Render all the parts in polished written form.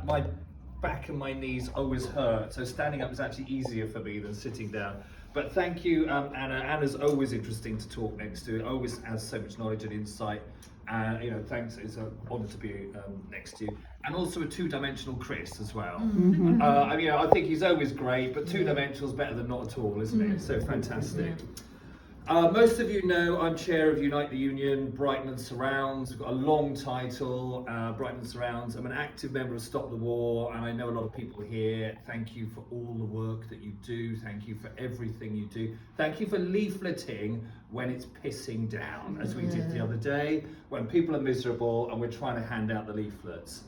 My back and my knees always hurt, so standing up is actually easier for me than sitting down. But thank you, Anna. Anna's always interesting to talk next to. Always has so much knowledge and insight. And thanks. It's an honour to be next to you. And also a two-dimensional Chris as well. I think he's always great, but two-dimensional is better than not at all, isn't it? So fantastic. Most of you know I'm chair of Unite the Union, Brighton and Surrounds. We've got a long title, Brighton and Surrounds. I'm an active member of Stop the War, and I know a lot of people here. Thank you for all the work that you do. Thank you for everything you do. Thank you for leafleting when it's pissing down, as we did the other day, when people are miserable and we're trying to hand out the leaflets.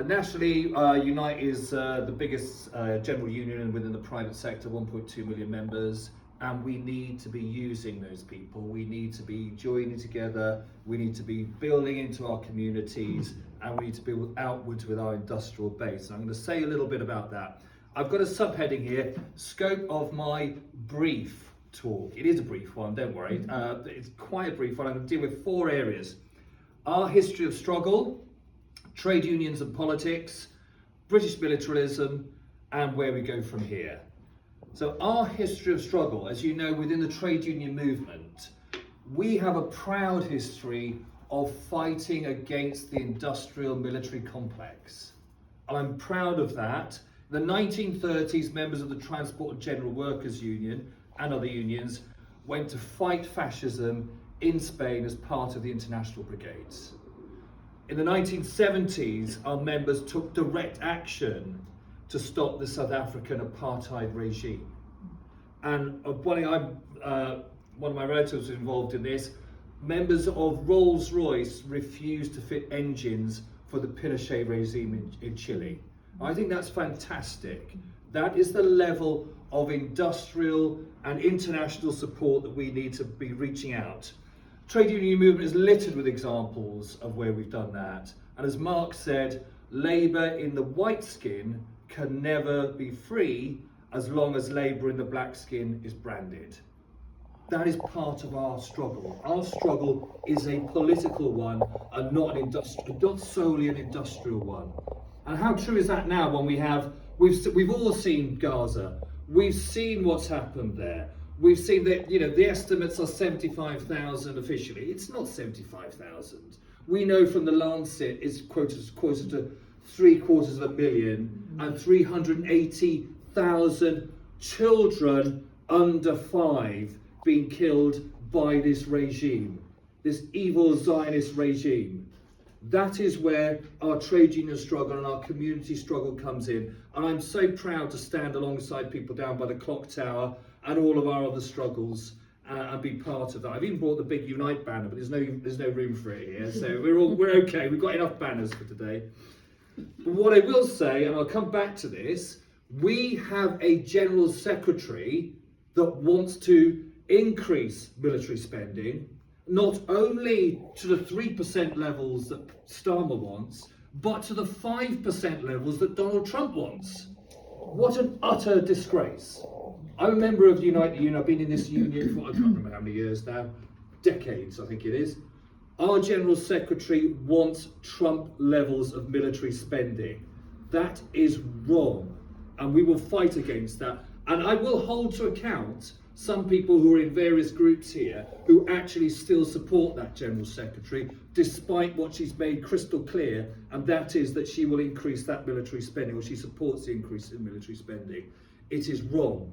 Nationally, Unite is the biggest general union within the private sector, 1.2 million members. And we need to be using those people. We need to be joining together. We need to be building into our communities, and we need to build outwards with our industrial base. And I'm going to say a little bit about that. I've got a subheading here, scope of my brief talk. It is a brief one, don't worry. It's quite a brief one. I'm going to deal with 4 areas. Our history of struggle, trade unions and politics, British militarism, and where we go from here. So our history of struggle, as you know, within the trade union movement, we have a proud history of fighting against the industrial military complex. And I'm proud of that. In the 1930s, members of the Transport and General Workers Union and other unions went to fight fascism in Spain as part of the International Brigades. In the 1970s, our members took direct action to stop the South African apartheid regime. And one of my relatives was involved in this. Members of Rolls-Royce refused to fit engines for the Pinochet regime in Chile. I think that's fantastic. That is the level of industrial and international support that we need to be reaching out. Trade union movement is littered with examples of where we've done that. And as Marx said, labour in the white skin can never be free as long as labour in the black skin is branded. That is part of our struggle. Our struggle is a political one and not solely an industrial one. And how true is that now when we've all seen Gaza, we've seen what's happened there. We've seen that, the estimates are 75,000 officially. It's not 75,000. We know from the Lancet it's quoted to 750,000 and 380,000 children under 5 being killed by this regime, this evil Zionist regime. That is where our trade union struggle and our community struggle comes in. And I'm so proud to stand alongside people down by the clock tower and all of our other struggles and be part of that. I've even brought the big Unite banner, but there's no room for it here. So we're okay. We've got enough banners for today. But what I will say, and I'll come back to this, we have a General Secretary that wants to increase military spending, not only to the 3% levels that Starmer wants, but to the 5% levels that Donald Trump wants. What an utter disgrace. I'm a member of Unite the Union. I've been in this union for, I can't remember how many years now, decades I think it is. Our General Secretary wants Trump levels of military spending. That is wrong, and we will fight against that. And I will hold to account some people who are in various groups here who actually still support that General Secretary, despite what she's made crystal clear, and that is that she will increase that military spending, or she supports the increase in military spending. It is wrong.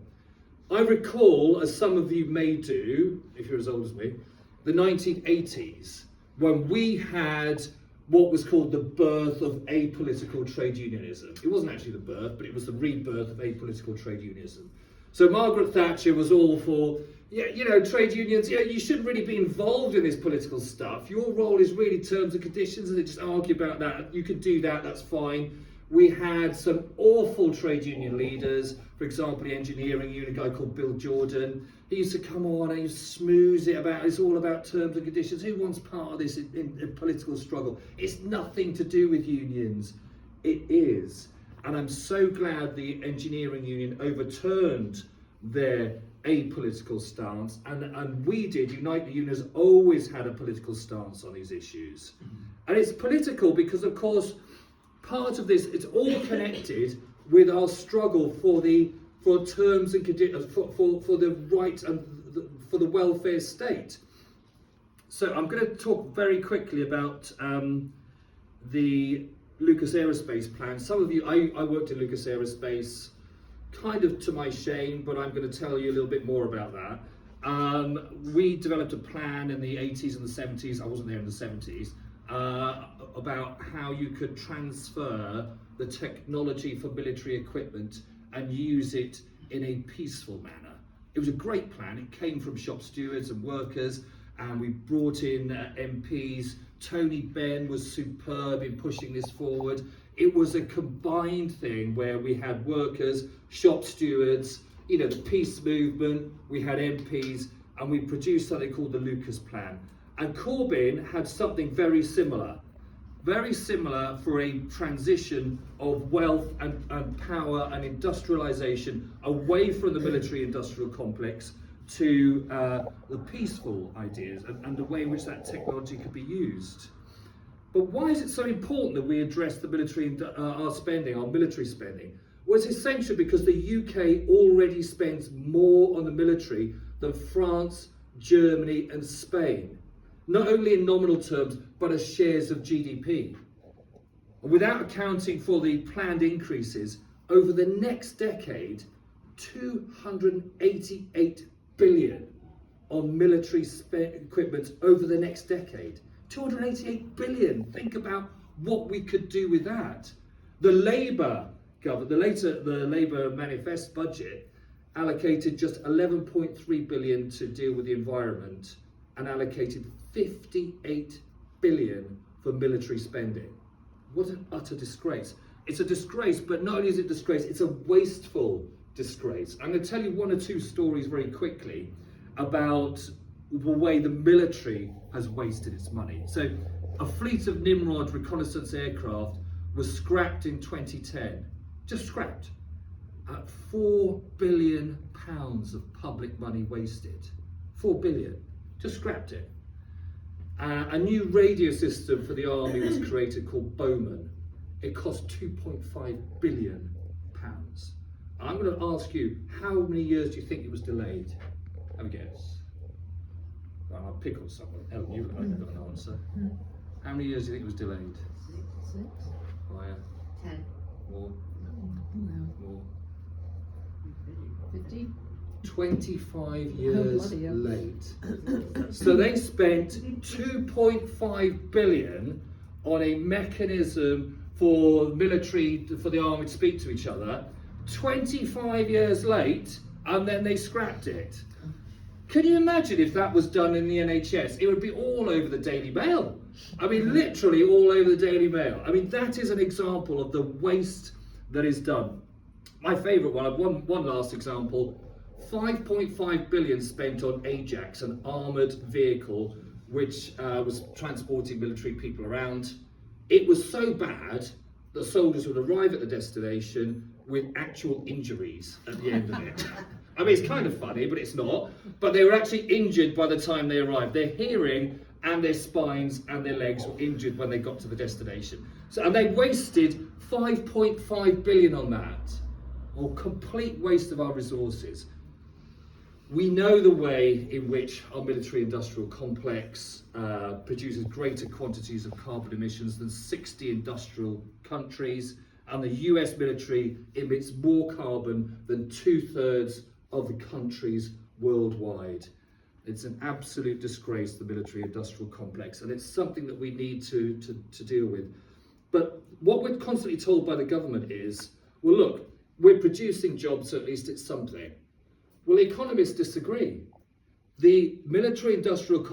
I recall, as some of you may do, if you're as old as me, the 1980s, when we had what was called the birth of apolitical trade unionism. It wasn't actually the birth, but it was the rebirth of apolitical trade unionism. So Margaret Thatcher was all for, trade unions, you shouldn't really be involved in this political stuff. Your role is really terms and conditions, and they just argue about that. You can do that, that's fine. We had some awful trade union leaders, for example, the engineering union, a guy called Bill Jordan. He used to come on and he smooth it about, it's all about terms and conditions. Who wants part of this in political struggle? It's nothing to do with unions. It is. And I'm so glad the engineering union overturned their apolitical stance. And we did. Unite the Union has always had a political stance on these issues. And it's political because, of course, part of this, it's all connected with our struggle for terms and conditions, for the right and for the welfare state. So I'm going to talk very quickly about the Lucas Aerospace plan. Some of you, I worked in Lucas Aerospace, kind of to my shame, but I'm going to tell you a little bit more about that. We developed a plan in the 80s and the 70s, I wasn't there in the 70s, about how you could transfer the technology for military equipment and use it in a peaceful manner. It was a great plan. It came from shop stewards and workers, and we brought in MPs. Tony Benn was superb in pushing this forward. It was a combined thing where we had workers, shop stewards, you know, the peace movement, we had MPs, and we produced something called the Lucas Plan. And Corbyn had something very similar for a transition of wealth and power and industrialisation away from the military-industrial complex to the peaceful ideas and the way in which that technology could be used. But why is it so important that we address the military, our military spending? Well, it's essential because the UK already spends more on the military than France, Germany and Spain, not only in nominal terms, but as shares of GDP. Without accounting for the planned increases, over the next decade, 288 billion on military equipment over the next decade. 288 billion. Think about what we could do with that. The Labour government, the Labour manifest budget allocated just 11.3 billion to deal with the environment and allocated 58 billion for military spending. What an utter disgrace. It's a disgrace, but not only is it a disgrace, it's a wasteful disgrace. I'm going to tell you one or two stories very quickly about the way the military has wasted its money. So a fleet of Nimrod reconnaissance aircraft was scrapped in 2010, just scrapped, at £4 billion of public money wasted. 4 billion, just scrapped it. A new radio system for the army was created called Bowman. It cost £2.5 billion. I'm going to ask you, how many years do you think it was delayed? Have a guess. Well, I'll pick on someone. Ellen, you've got an answer. How many years do you think it was delayed? 6. Higher. 10. More. More. 15. 25 years late. So they spent 2.5 billion on a mechanism for military, for the army to speak to each other. 25 years late, and then they scrapped it. Can you imagine if that was done in the NHS? It would be all over the Daily Mail. I mean, literally all over the Daily Mail. I mean, that is an example of the waste that is done. My favourite one last example, 5.5 billion spent on Ajax, an armoured vehicle which was transporting military people around. It was so bad that soldiers would arrive at the destination with actual injuries at the end of it. I mean, it's kind of funny, but it's not. But they were actually injured by the time they arrived. Their hearing and their spines and their legs were injured when they got to the destination. So, and they wasted 5.5 billion on that. Or complete waste of our resources. We know the way in which our military-industrial complex produces greater quantities of carbon emissions than 60 industrial countries, and the US military emits more carbon than 2/3 of the countries worldwide. It's an absolute disgrace, the military-industrial complex, and it's something that we need to deal with. But what we're constantly told by the government is, well, look, we're producing jobs, so at least it's something. Well, economists disagree. The military-industrial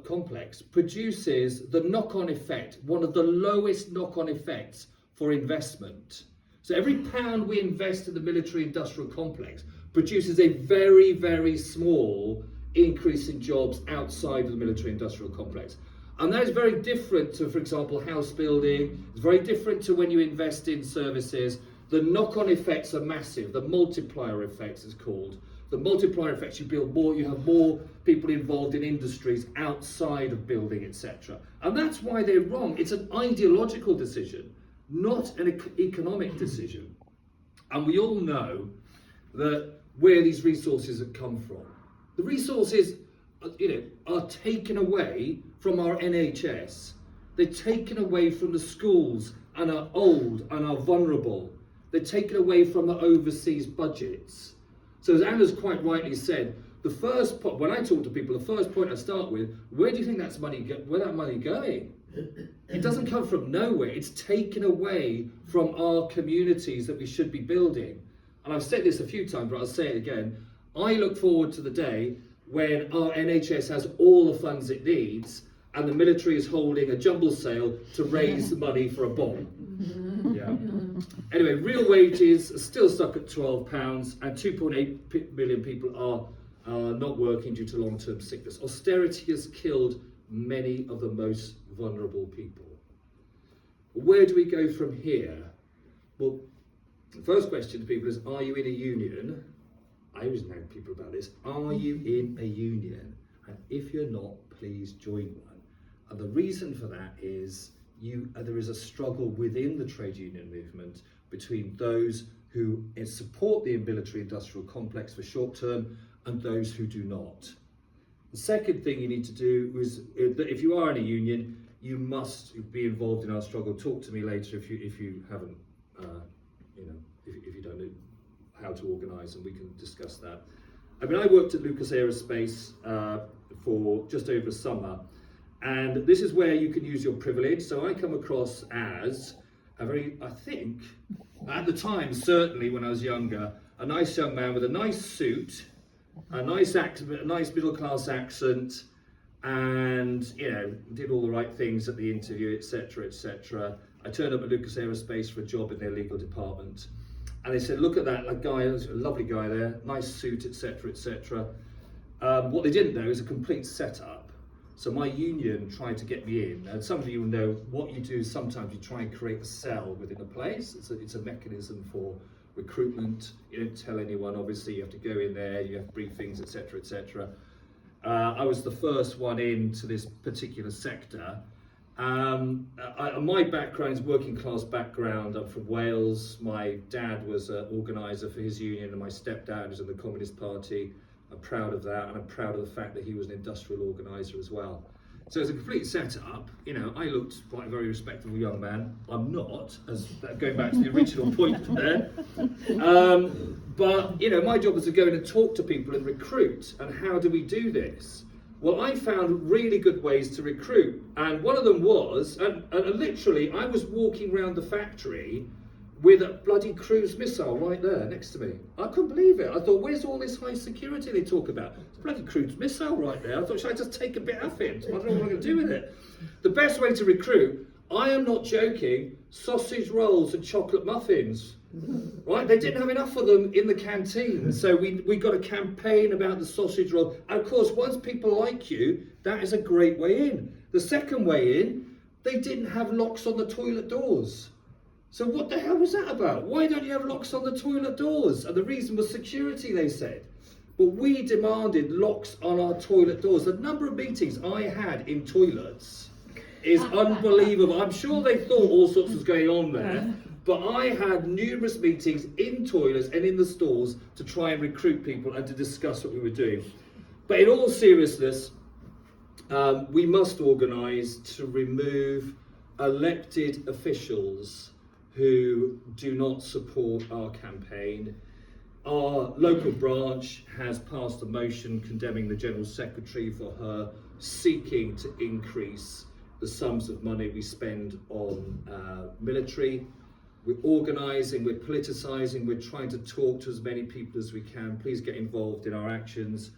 complex produces the knock-on effect, one of the lowest knock-on effects for investment. So every pound we invest in the military-industrial complex produces a very, very small increase in jobs outside of the military-industrial complex. And that is very different to, for example, house building. It's very different to when you invest in services. The knock-on effects are massive. The multiplier effects is called. The multiplier effects, you build more, you have more people involved in industries outside of building, etc. And that's why they're wrong. It's an ideological decision. not an economic decision. And we all know that where these resources have come from. The resources, are taken away from our NHS. They're taken away from the schools and are old and are vulnerable. They're taken away from the overseas budgets. So as Anna's quite rightly said, the first point, when I talk to people, the first point I start with, where do you think where that money going? It doesn't come from nowhere. It's taken away from our communities that we should be building. And I've said this a few times, but I'll say it again. I look forward to the day when our NHS has all the funds it needs and the military is holding a jumble sale to raise the money for a bomb. Yeah. Anyway, real wages are still stuck at £12 and 2.8 million people are not working due to long-term sickness. Austerity has killed many of the most vulnerable people. Where do we go from here? Well, the first question to people is, are you in a union? I always nag people about this. Are you in a union? And if you're not, please join one. And the reason for that is there is a struggle within the trade union movement between those who support the military-industrial complex for short term and those who do not. The second thing you need to do is that if you are in a union, you must be involved in our struggle. Talk to me later if you haven't, if you don't know how to organise, and we can discuss that. I mean, I worked at Lucas Aerospace for just over a summer, and this is where you can use your privilege. So I come across as I think, at the time, certainly when I was younger, a nice young man with a nice suit, a nice middle-class accent, and did all the right things at the interview, etc., etc. I turned up at Lucas Aerospace for a job in their legal department, and they said, "Look at that guy, there's a lovely guy there, nice suit, etc., etc." What they didn't know is a complete setup. So my union tried to get me in, and some of you will know what you do. Sometimes you try and create a cell within a place. It's a mechanism for recruitment. You don't tell anyone, obviously. You have to go in there, you have briefings, etc., etc. I was the first one into this particular sector. My background is working class background. I'm from Wales. My dad was an organiser for his union, and my stepdad was in the Communist Party. I'm proud of that, and I'm proud of the fact that he was an industrial organiser as well. So it's a complete setup. I looked like a very respectable young man. I'm not, going back to the original point there. But my job was to go in and talk to people and recruit. And how do we do this? Well, I found really good ways to recruit, and one of them was, and literally, I was walking around the factory with a bloody cruise missile right there next to me. I couldn't believe it. I thought, where's all this high security they talk about? It's a bloody cruise missile right there. I thought, should I just take a bit of it? I don't know what I'm going to do with it. The best way to recruit, I am not joking, sausage rolls and chocolate muffins. Right? They didn't have enough of them in the canteen. So we got a campaign about the sausage roll. And of course, once people like you, that is a great way in. The second way in, they didn't have locks on the toilet doors. So what the hell was that about? Why don't you have locks on the toilet doors? And the reason was security, they said. But we demanded locks on our toilet doors. The number of meetings I had in toilets is unbelievable. I'm sure they thought all sorts was going on there, but I had numerous meetings in toilets and in the stalls to try and recruit people and to discuss what we were doing. But in all seriousness, we must organise to remove elected officials who do not support our campaign. Our local branch has passed a motion condemning the General Secretary for her seeking to increase the sums of money we spend on military. We're organising, we're politicising, we're trying to talk to as many people as we can. Please get involved in our actions.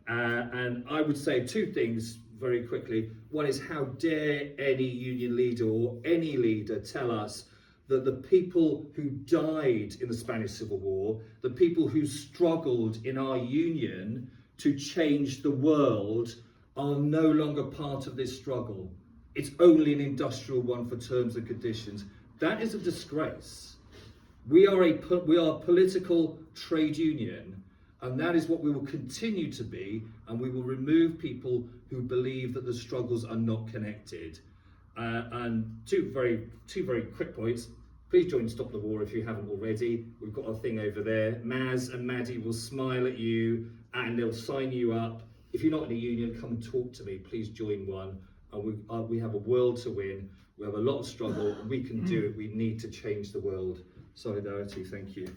And I would say two things very quickly. One is, how dare any union leader or any leader tell us that the people who died in the Spanish Civil War, the people who struggled in our union to change the world, are no longer part of this struggle. It's only an industrial one for terms and conditions. That is a disgrace. We are a political trade union, and that is what we will continue to be, and we will remove people who believe that the struggles are not connected. And two very quick points. Please join Stop the War if you haven't already. We've got a thing over there. Maz and Maddie will smile at you and they'll sign you up. If you're not in a union, come and talk to me. Please join one. We have a world to win. We have a lot of struggle. And we can do it. We need to change the world. Solidarity. Thank you.